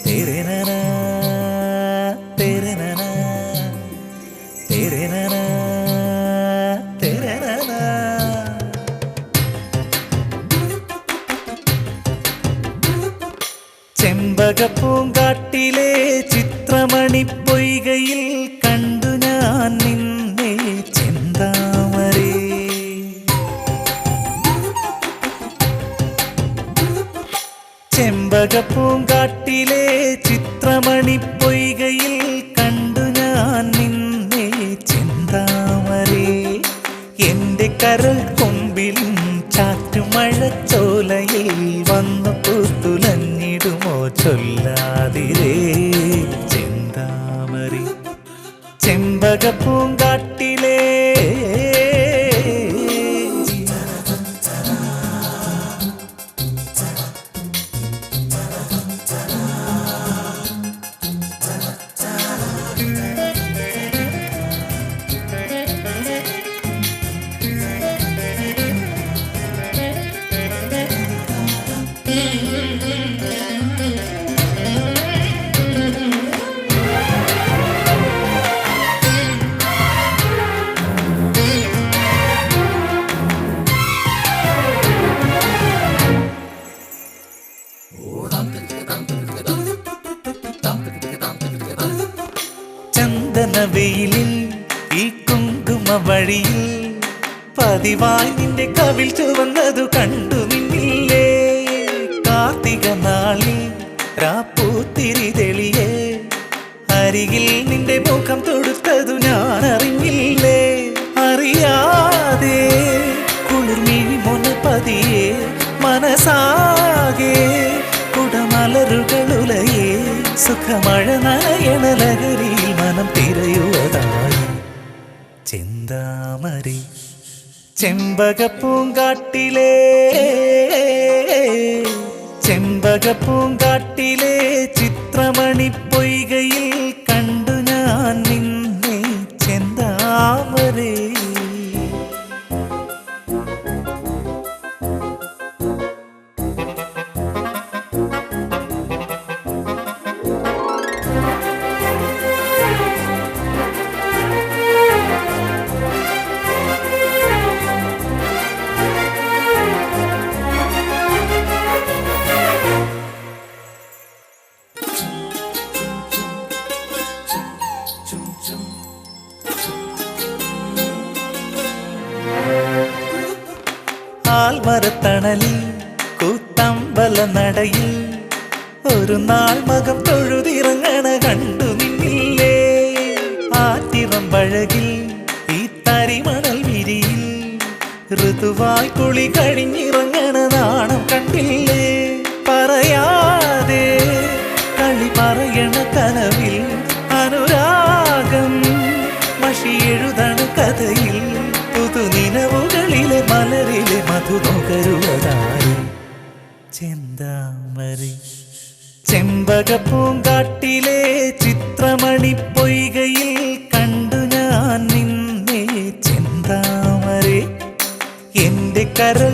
तेरे नैना तेरे नैना तेरे नैना तेरे नैना ചെമ്പകപ്പൂങ്കാട്ടിലെ ചിത്രമണിപ്പൊയ്കയിൽ കണ്ടു ഞാൻ നിന്നെ ചെന്താമരേ. ചെമ്പകപ്പൂങ്കാട്ടിലെ ചിത്രമണിപ്പൊയ്കയിൽ കണ്ടു ഞാൻ നിന്നെ ചെന്താമരേ. എന്റെ കരൾ കൊമ്പിലും ചാറ്റുമഴച്ചോലയിൽ വന്നു പൂത്തുലഞ്ഞിടുമോ ചൊല്ലാതിരേ ചെന്താമരേ. ചെമ്പകപ്പൂങ്കാട്ടിലെ ചന്ദനവെയിലിൽ ഈ കുങ്കുമ വഴിയിൽ പതിവായി നിന്റെ കവിൾ ചുവന്നതു കണ്ടു നിന്നില്ലേ. കാർത്തിക നാളിൽ രാപ്പൂത്തിരി തെളിയേ അരികിൽ നിന്റെ മുഖം തൊടുത്തതു ഞാൻ അറിഞ്ഞില്ലേ. അറിയാതെ കുളിർമിഴി മുന പതിയെ മനസാകെ കുടമലരുകളുലയേ സുഖമഴ നനയണ ലഹരിയിൽ മനം തിരയുവതായി ചെന്താമരേ. ചെമ്പകപ്പൂങ്കാട്ടിലെ ചെമ്പകപ്പൂങ്കാട്ടിലെ ചിത്രമണിപ്പൊയ്കയിൽ കണ്ടു ഞാൻ നിന്നെ ചെന്താമരേ. ആൽമരത്തണലിൽ കൂത്തമ്പല നടയിൽ ഒരു നാൾ മകം തൊഴുതിറങ്ങണ കണ്ടു നിന്നില്ലേ. ആറ്റിറമ്പഴകിൽ ഈ തരിമണൽ വിരിയിൽ ഋതുവായി കുളി കഴിഞ്ഞിറങ്ങണ നാണം കണ്ടില്ലേ. പറയാതെ കളി പറയണ കനവിൽ അനുരാഗം മഷി എഴുതണ കഥയിൽ പുതുനിനവുകളിലെ മലരിലെ മധുനുകരുവതായി ചെന്താമരേ. ചെമ്പകപ്പൂങ്കാട്ടിലെ ചിത്രമണിപ്പൊയ്കയിൽ കണ്ടു ഞാൻ നിന്നെ ചെന്താമരേ. എന്റെ കരൾ